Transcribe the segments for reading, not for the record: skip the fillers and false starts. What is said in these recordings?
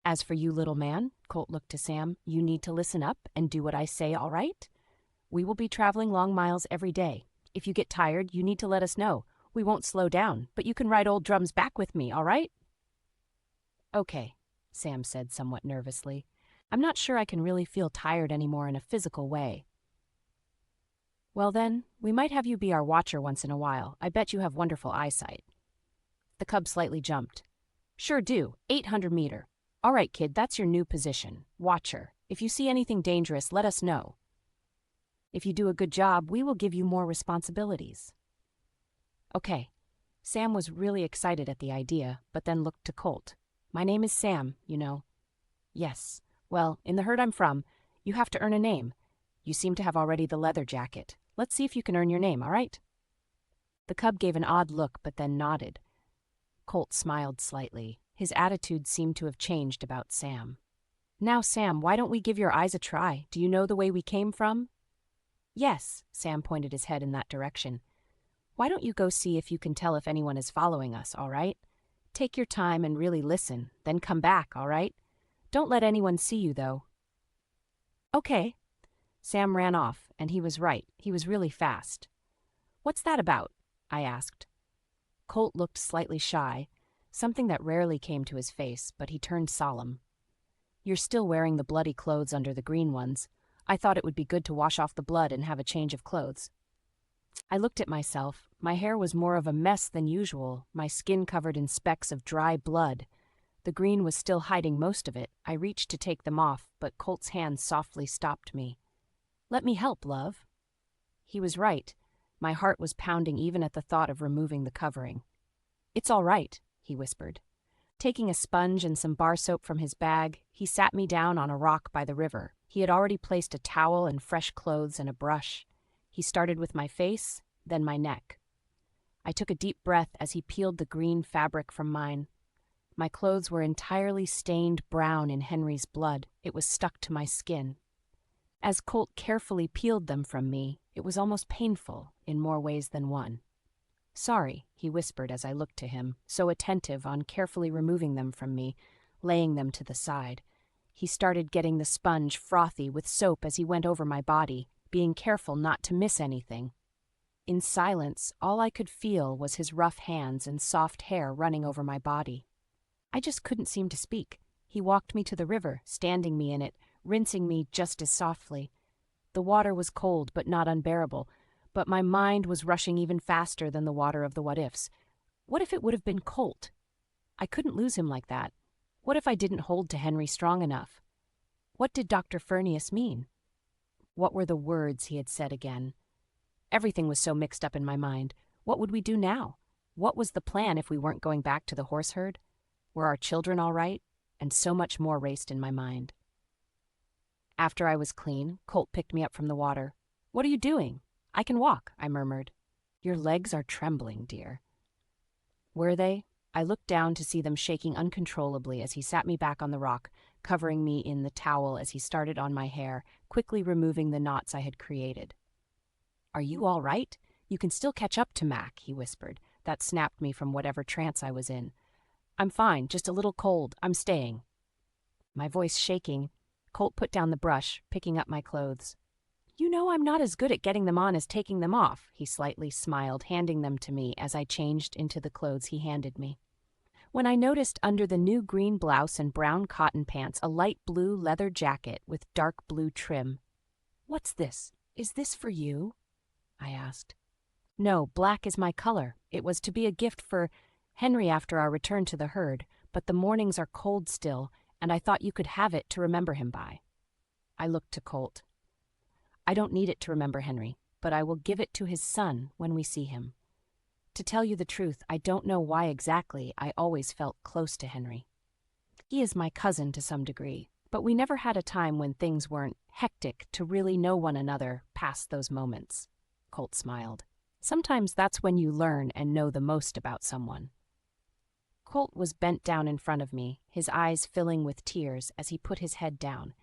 As for you, little man, Colt looked to Sam, you need to listen up and do what I say, all right? We will be traveling long miles every day. If you get tired, you need to let us know. We won't slow down, but you can ride old drums back with me, all right? Okay, Sam said somewhat nervously. I'm not sure I can really feel tired anymore in a physical way. Well then, we might have you be our watcher once in a while. I bet you have wonderful eyesight. The cub slightly jumped. Sure do, 800-meter. All right, kid, that's your new position, watcher. If you see anything dangerous, let us know. If you do a good job, we will give you more responsibilities. Okay. Sam was really excited at the idea, but then looked to Colt. My name is Sam, you know. Yes. Well, in the herd I'm from, you have to earn a name. You seem to have already the leather jacket. Let's see if you can earn your name, all right? The cub gave an odd look, but then nodded. Colt smiled slightly. His attitude seemed to have changed about Sam. Now, Sam, why don't we give your eyes a try? Do you know the way we came from? Yes, Sam pointed his head in that direction. Why don't you go see if you can tell if anyone is following us, all right? Take your time and really listen, then come back, all right? Don't let anyone see you, though. Okay. Sam ran off, and he was right. He was really fast. What's that about? I asked. Colt looked slightly shy, something that rarely came to his face, but he turned solemn. You're still wearing the bloody clothes under the green ones. I thought it would be good to wash off the blood and have a change of clothes. I looked at myself. My hair was more of a mess than usual, my skin covered in specks of dry blood. The green was still hiding most of it. I reached to take them off, but Colt's hand softly stopped me. Let me help, love. He was right. My heart was pounding even at the thought of removing the covering. It's all right, he whispered. Taking a sponge and some bar soap from his bag, he sat me down on a rock by the river. He had already placed a towel and fresh clothes and a brush. He started with my face, then my neck. I took a deep breath as he peeled the green fabric from mine. My clothes were entirely stained brown in Henry's blood. It was stuck to my skin. As Colt carefully peeled them from me, it was almost painful in more ways than one. Sorry, he whispered as I looked to him, so attentive on carefully removing them from me, laying them to the side. He started getting the sponge frothy with soap as he went over my body, being careful not to miss anything. In silence, all I could feel was his rough hands and soft hair running over my body. I just couldn't seem to speak. He walked me to the river, standing me in it, rinsing me just as softly. The water was cold but not unbearable, but my mind was rushing even faster than the water of the what-ifs. What if it would have been Colt? I couldn't lose him like that. What if I didn't hold to Henry strong enough? What did Dr. Furnius mean? What were the words he had said again? Everything was so mixed up in my mind. What would we do now? What was the plan if we weren't going back to the horse herd? Were our children all right? And so much more raced in my mind. After I was clean, Colt picked me up from the water. What are you doing? I can walk, I murmured. Your legs are trembling, dear. Were they? I looked down to see them shaking uncontrollably as he sat me back on the rock, covering me in the towel as he started on my hair, quickly removing the knots I had created. Are you all right? You can still catch up to Mac, he whispered. That snapped me from whatever trance I was in. I'm fine, just a little cold. I'm staying. My voice shaking, Colt put down the brush, picking up my clothes. You know I'm not as good at getting them on as taking them off, he slightly smiled, handing them to me as I changed into the clothes he handed me. When I noticed under the new green blouse and brown cotton pants a light blue leather jacket with dark blue trim. What's this? Is this for you? I asked. No, black is my color. It was to be a gift for Henry after our return to the herd, but the mornings are cold still, and I thought you could have it to remember him by. I looked to Colt. I don't need it to remember Henry, but I will give it to his son when we see him. To tell you the truth, I don't know why exactly I always felt close to Henry. He is my cousin to some degree, but we never had a time when things weren't hectic to really know one another past those moments. Colt smiled. Sometimes that's when you learn and know the most about someone. Colt was bent down in front of me, his eyes filling with tears as he put his head down.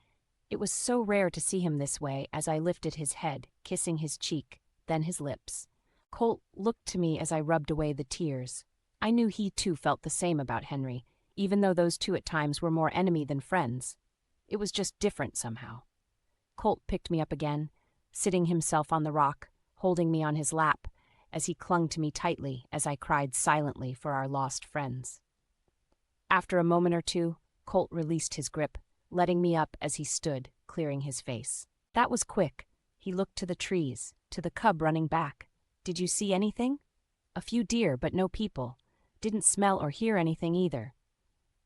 It was so rare to see him this way as I lifted his head, kissing his cheek, then his lips. Colt looked to me as I rubbed away the tears. I knew he too felt the same about Henry, even though those two at times were more enemy than friends. It was just different somehow. Colt picked me up again, sitting himself on the rock, holding me on his lap, as he clung to me tightly as I cried silently for our lost friends. After a moment or two, Colt released his grip, letting me up as he stood, clearing his face. That was quick. He looked to the trees, to the cub running back. Did you see anything? A few deer, but no people. Didn't smell or hear anything either.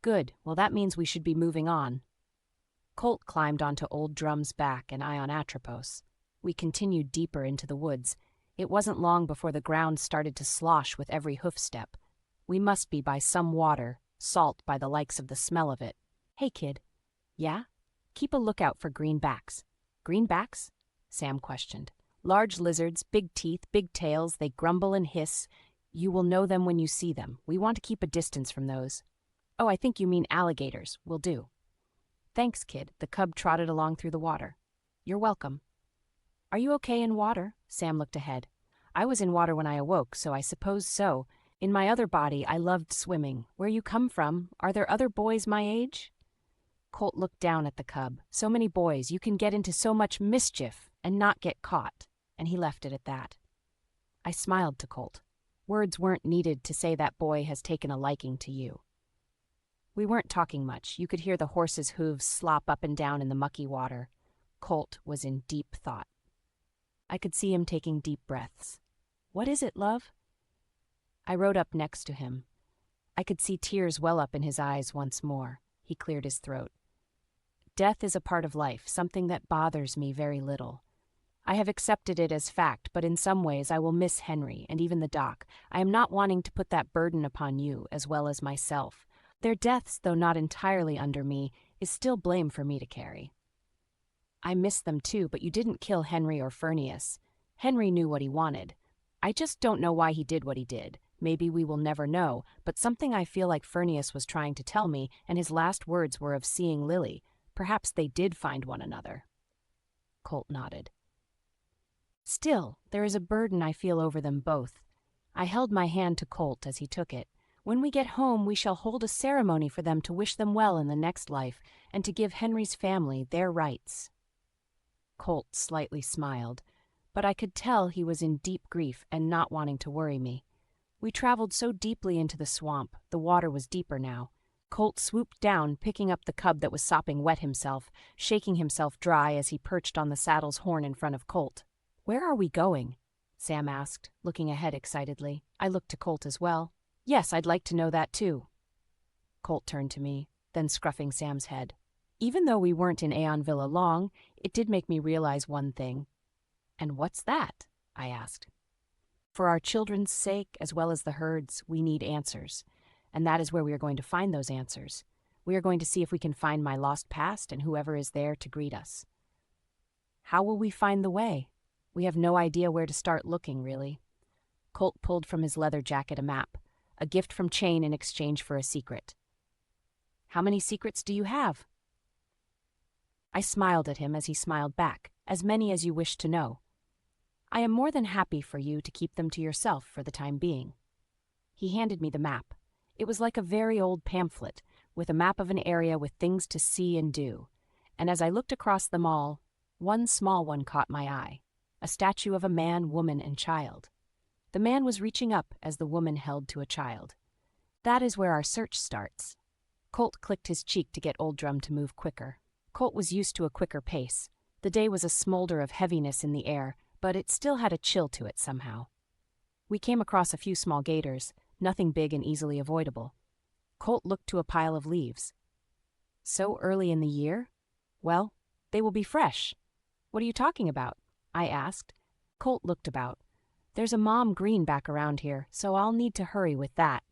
Good, well that means we should be moving on. Colt climbed onto Old Drum's back and I on Atropos. We continued deeper into the woods. It wasn't long before the ground started to slosh with every hoof step. We must be by some water, salt by the likes of the smell of it. Hey, kid. Yeah? Keep a lookout for greenbacks. Greenbacks? Sam questioned. Large lizards, big teeth, big tails, they grumble and hiss. You will know them when you see them. We want to keep a distance from those. Oh, I think you mean alligators. Will do. Thanks, kid. The cub trotted along through the water. You're welcome. Are you okay in water? Sam looked ahead. I was in water when I awoke, so I suppose so. In my other body, I loved swimming. Where you come from, are there other boys my age? Colt looked down at the cub. So many boys, you can get into so much mischief and not get caught. And he left it at that. I smiled to Colt. Words weren't needed to say that boy has taken a liking to you. We weren't talking much. You could hear the horse's hooves slop up and down in the mucky water. Colt was in deep thought. I could see him taking deep breaths. What is it, love? I rode up next to him. I could see tears well up in his eyes once more. He cleared his throat. Death is a part of life, something that bothers me very little. I have accepted it as fact, but in some ways I will miss Henry and even the doc. I am not wanting to put that burden upon you, as well as myself. Their deaths, though not entirely under me, is still blame for me to carry. I miss them too, but you didn't kill Henry or Furnius. Henry knew what he wanted. I just don't know why he did what he did. Maybe we will never know, but something I feel like Furnius was trying to tell me, and his last words were of seeing Lily. Perhaps they did find one another. Colt nodded. Still, there is a burden I feel over them both. I held my hand to Colt as he took it. When we get home, we shall hold a ceremony for them to wish them well in the next life, and to give Henry's family their rights. Colt slightly smiled, but I could tell he was in deep grief and not wanting to worry me. We traveled so deeply into the swamp, the water was deeper now. Colt swooped down, picking up the cub that was sopping wet himself, shaking himself dry as he perched on the saddle's horn in front of Colt. Where are we going? Sam asked, looking ahead excitedly. I looked to Colt as well. Yes, I'd like to know that too. Colt turned to me, then scruffing Sam's head. Even though we weren't in Aonville long, it did make me realize one thing. And what's that? I asked. For our children's sake, as well as the herd's, we need answers. And that is where we are going to find those answers. We are going to see if we can find my lost past and whoever is there to greet us. How will we find the way? We have no idea where to start looking, really. Colt pulled from his leather jacket a map, a gift from Chain in exchange for a secret. How many secrets do you have? I smiled at him as he smiled back, as many as you wish to know. I am more than happy for you to keep them to yourself for the time being. He handed me the map. It was like a very old pamphlet, with a map of an area with things to see and do. And as I looked across them all, one small one caught my eye, a statue of a man, woman, and child. The man was reaching up as the woman held to a child. That is where our search starts. Colt clicked his cheek to get Old Drum to move quicker. Colt was used to a quicker pace. The day was a smolder of heaviness in the air, but it still had a chill to it somehow. We came across a few small gators, nothing big and easily avoidable. Colt looked to a pile of leaves. So early in the year? Well, they will be fresh. What are you talking about? I asked. Colt looked about. There's a mom greenback around here, so I'll need to hurry with that.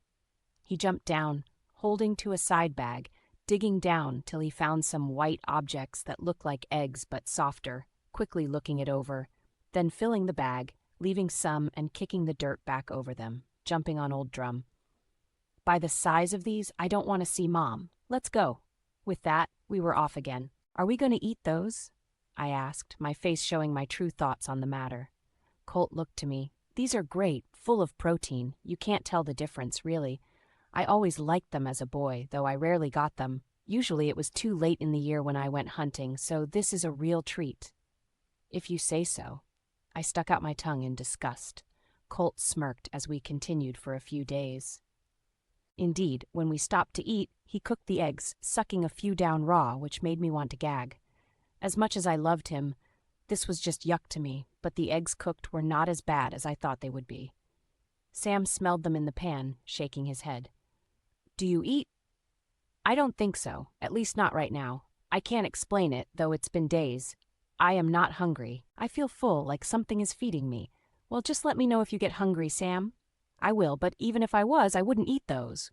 He jumped down, holding to a side bag, digging down till he found some white objects that looked like eggs but softer, quickly looking it over, then filling the bag, leaving some and kicking the dirt back over them, jumping on Old Drum. By the size of these, I don't want to see Mom. Let's go. With that, we were off again. Are we going to eat those? I asked, my face showing my true thoughts on the matter. Colt looked to me. These are great, full of protein. You can't tell the difference, really. I always liked them as a boy, though I rarely got them. Usually it was too late in the year when I went hunting, so this is a real treat. If you say so. I stuck out my tongue in disgust. Colt smirked as we continued for a few days. Indeed, when we stopped to eat, he cooked the eggs, sucking a few down raw, which made me want to gag. As much as I loved him, this was just yuck to me, but the eggs cooked were not as bad as I thought they would be. Sam smelled them in the pan, shaking his head. Do you eat? I don't think so, at least not right now. I can't explain it, though it's been days. I am not hungry. I feel full, like something is feeding me. Well, just let me know if you get hungry, Sam. I will, but even if I was, I wouldn't eat those.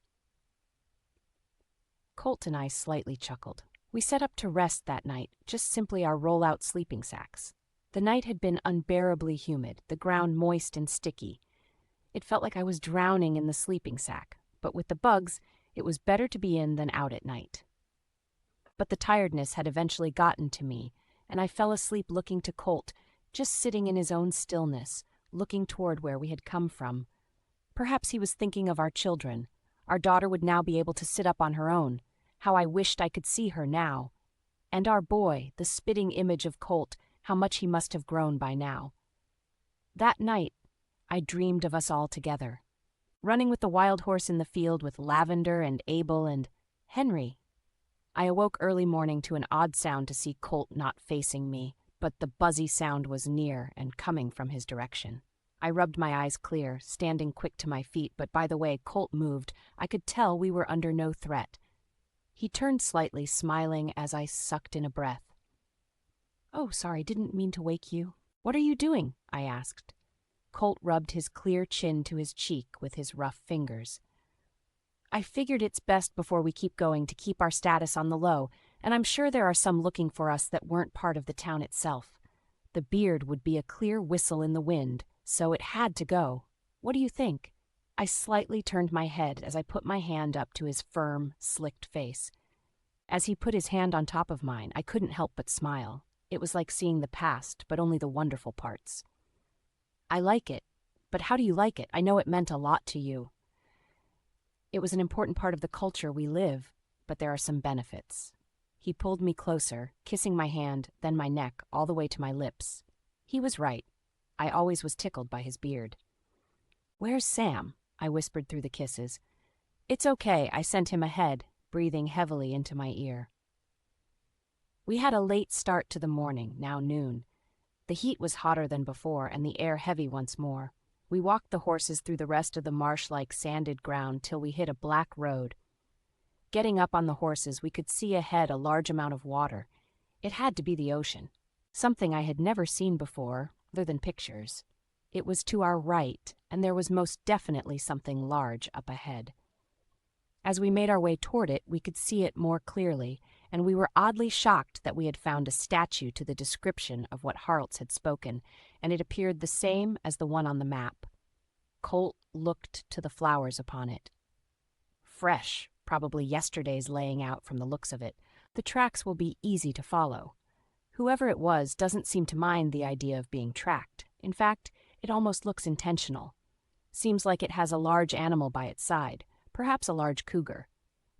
Colt and I slightly chuckled. We set up to rest that night, just simply our roll-out sleeping sacks. The night had been unbearably humid, the ground moist and sticky. It felt like I was drowning in the sleeping sack, but with the bugs, it was better to be in than out at night. But the tiredness had eventually gotten to me, and I fell asleep looking to Colt, just sitting in his own stillness, looking toward where we had come from. Perhaps he was thinking of our children. Our daughter would now be able to sit up on her own. How I wished I could see her now. And our boy, the spitting image of Colt, how much he must have grown by now. That night, I dreamed of us all together. Running with the wild horse in the field with Lavender and Abel and Henry. I awoke early morning to an odd sound to see Colt not facing me, but the buzzy sound was near and coming from his direction. I rubbed my eyes clear, standing quick to my feet, but by the way Colt moved, I could tell we were under no threat. He turned slightly, smiling as I sucked in a breath. Oh, sorry, didn't mean to wake you. What are you doing? I asked. Colt rubbed his clear chin to his cheek with his rough fingers. I figured it's best before we keep going to keep our status on the low, and I'm sure there are some looking for us that weren't part of the town itself. The beard would be a clear whistle in the wind, so it had to go. What do you think? I slightly turned my head as I put my hand up to his firm, slicked face. As he put his hand on top of mine, I couldn't help but smile. It was like seeing the past, but only the wonderful parts. I like it. But how do you like it? I know it meant a lot to you. It was an important part of the culture we live, but there are some benefits. He pulled me closer, kissing my hand, then my neck, all the way to my lips. He was right. I always was tickled by his beard. Where's Sam? I whispered through the kisses. It's okay, I sent him ahead, breathing heavily into my ear. We had a late start to the morning, now noon. The heat was hotter than before, and the air heavy once more. We walked the horses through the rest of the marsh-like sanded ground till we hit a black road. Getting up on the horses, we could see ahead a large amount of water. It had to be the ocean. Something I had never seen before, other than pictures. It was to our right, and there was most definitely something large up ahead. As we made our way toward it, we could see it more clearly, and we were oddly shocked that we had found a statue to the description of what Harltz had spoken, and it appeared the same as the one on the map. Colt looked to the flowers upon it. Fresh, probably yesterday's laying out from the looks of it. The tracks will be easy to follow. Whoever it was doesn't seem to mind the idea of being tracked. In fact, it almost looks intentional. Seems like it has a large animal by its side, perhaps a large cougar.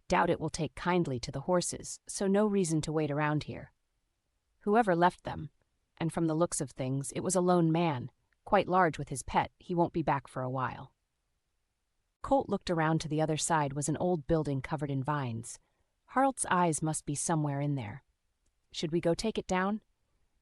Doubt it will take kindly to the horses, so no reason to wait around here. Whoever left them, and from the looks of things, it was a lone man, quite large with his pet. He won't be back for a while. Colt looked around to the other side was an old building covered in vines. Harlt's eyes must be somewhere in there. Should we go take it down?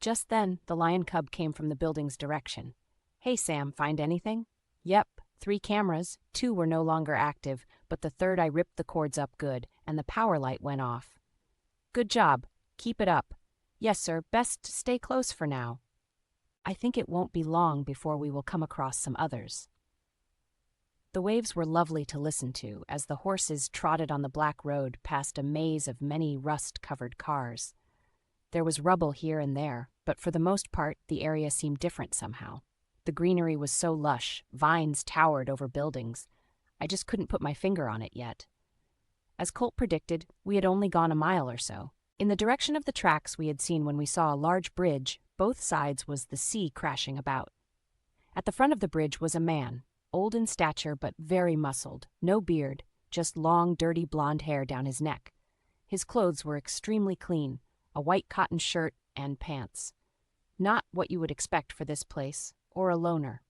Just then, the lion cub came from the building's direction. Hey, Sam, find anything? Yep, 3 cameras. 2 were no longer active, but the third I ripped the cords up good, and the power light went off. Good job. Keep it up. Yes, sir, best stay close for now. I think it won't be long before we will come across some others. The waves were lovely to listen to as the horses trotted on the black road past a maze of many rust-covered cars. There was rubble here and there, but for the most part the area seemed different somehow. The greenery was so lush, vines towered over buildings. I just couldn't put my finger on it yet. As Colt predicted, we had only gone a mile or so. In the direction of the tracks we had seen when we saw a large bridge, both sides was the sea crashing about. At the front of the bridge was a man, old in stature but very muscled, no beard, just long, dirty blonde hair down his neck. His clothes were extremely clean, a white cotton shirt and pants. Not what you would expect for this place, or a loner.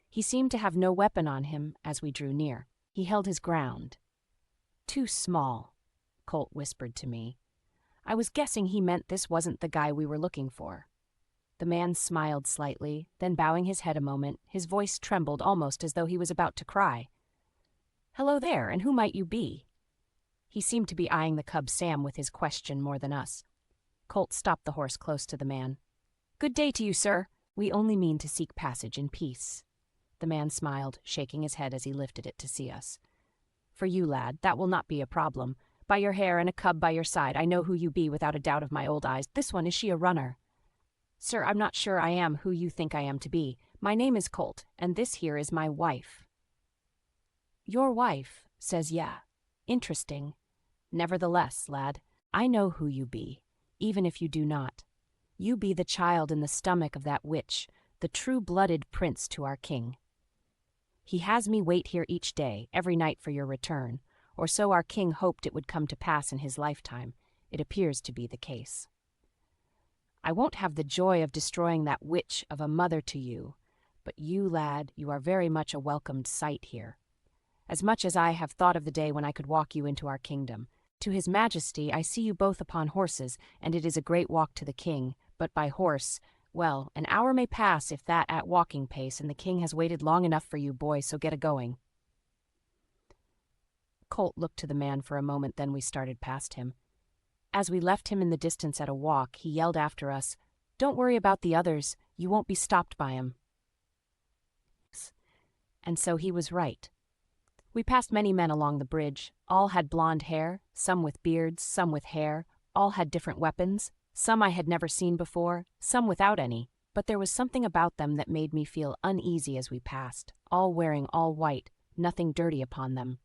He seemed to have no weapon on him as we drew near. He held his ground. "Too small," Colt whispered to me. I was guessing he meant this wasn't the guy we were looking for. The man smiled slightly, then bowing his head a moment, his voice trembled almost as though he was about to cry. "Hello there, and who might you be?" He seemed to be eyeing the cub Sam with his question more than us. Colt stopped the horse close to the man. "Good day to you, sir. We only mean to seek passage in peace." The man smiled, shaking his head as he lifted it to see us. "For you, lad, that will not be a problem. By your hair and a cub by your side, I know who you be without a doubt of my old eyes. This one, is she a runner?" "Sir, I'm not sure I am who you think I am to be. My name is Colt, and this here is my wife." "Your wife says yeah. Interesting. Nevertheless, lad, I know who you be, even if you do not. You be the child in the stomach of that witch, the true-blooded prince to our king. He has me wait here each day, every night for your return, or so our king hoped it would come to pass in his lifetime. It appears to be the case. I won't have the joy of destroying that witch of a mother to you, but you, lad, you are very much a welcomed sight here. As much as I have thought of the day when I could walk you into our kingdom. To his majesty I see you both upon horses, and it is a great walk to the king, but by horse, well, an hour may pass if that at walking pace, and the king has waited long enough for you, boy, so get a-going." Colt looked to the man for a moment, then we started past him. As we left him in the distance at a walk, he yelled after us, "Don't worry about the others, you won't be stopped by 'em." And so he was right. We passed many men along the bridge. All had blonde hair, some with beards, some with hair. All had different weapons. Some I had never seen before, some without any. But there was something about them that made me feel uneasy as we passed, all wearing all white, nothing dirty upon them.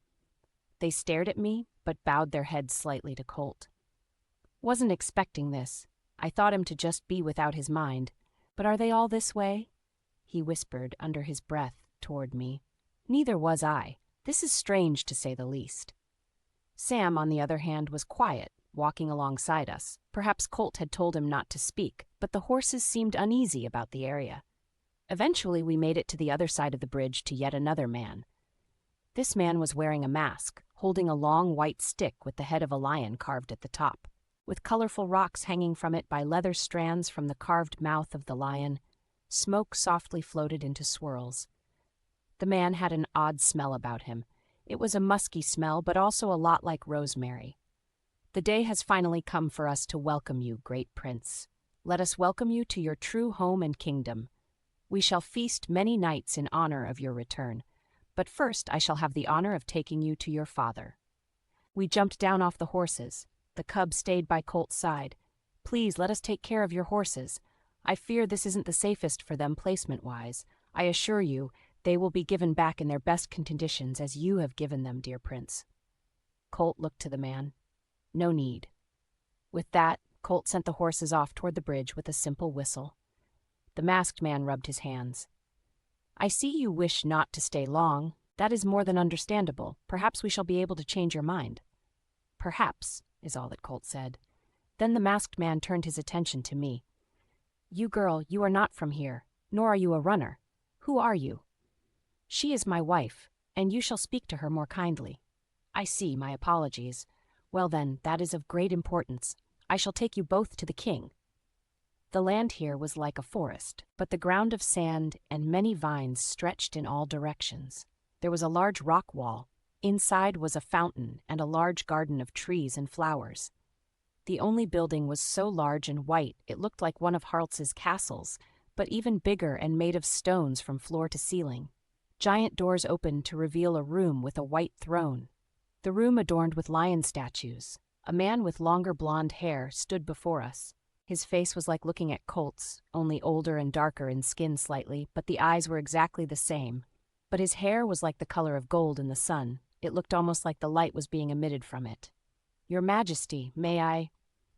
They stared at me, but bowed their heads slightly to Colt. Wasn't expecting this. I thought him to just be without his mind. "But are they all this way?" he whispered under his breath toward me. Neither was I. This is strange, to say the least. Sam, on the other hand, was quiet, walking alongside us. Perhaps Colt had told him not to speak, but the horses seemed uneasy about the area. Eventually we made it to the other side of the bridge to yet another man. This man was wearing a mask, holding a long white stick with the head of a lion carved at the top. With colorful rocks hanging from it by leather strands from the carved mouth of the lion, smoke softly floated into swirls. The man had an odd smell about him. It was a musky smell, but also a lot like rosemary. "The day has finally come for us to welcome you, great prince. Let us welcome you to your true home and kingdom. We shall feast many nights in honor of your return, but first I shall have the honor of taking you to your father." We jumped down off the horses. The cub stayed by Colt's side. "Please let us take care of your horses. I fear this isn't the safest for them placement-wise. I assure you, they will be given back in their best conditions as you have given them, dear prince." Colt looked to the man. "No need." With that, Colt sent the horses off toward the bridge with a simple whistle. The masked man rubbed his hands. "I see you wish not to stay long. That is more than understandable. Perhaps we shall be able to change your mind." "Perhaps," is all that Colt said. Then the masked man turned his attention to me. "You girl, you are not from here, nor are you a runner. Who are you?" "She is my wife, and you shall speak to her more kindly." "I see, my apologies. Well then, that is of great importance. I shall take you both to the king." The land here was like a forest, but the ground of sand and many vines stretched in all directions. There was a large rock wall. Inside was a fountain and a large garden of trees and flowers. The only building was so large and white it looked like one of Haralds's castles, but even bigger and made of stones from floor to ceiling. Giant doors opened to reveal a room with a white throne. The room adorned with lion statues. A man with longer blonde hair stood before us. His face was like looking at Colt's, only older and darker in skin slightly, but the eyes were exactly the same. But his hair was like the color of gold in the sun. It looked almost like the light was being emitted from it. "Your Majesty, may I—"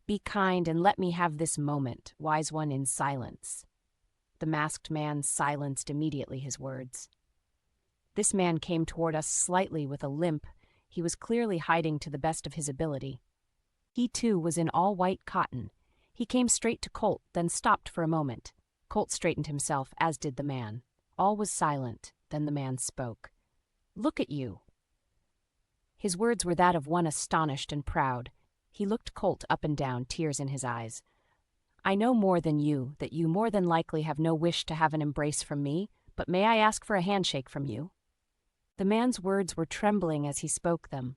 "Be kind and let me have this moment, wise one, in silence." The masked man silenced immediately his words. This man came toward us slightly with a limp. He was clearly hiding to the best of his ability. He, too, was in all white cotton. He came straight to Colt, then stopped for a moment. Colt straightened himself, as did the man. All was silent. Then the man spoke. "Look at you." His words were that of one astonished and proud. He looked Colt up and down, tears in his eyes. "I know more than you, that you more than likely have no wish to have an embrace from me, but may I ask for a handshake from you?" The man's words were trembling as he spoke them.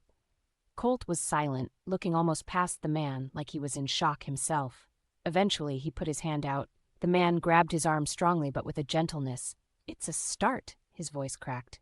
Colt was silent, looking almost past the man, like he was in shock himself. Eventually, he put his hand out. The man grabbed his arm strongly, but with a gentleness. "It's a start," his voice cracked.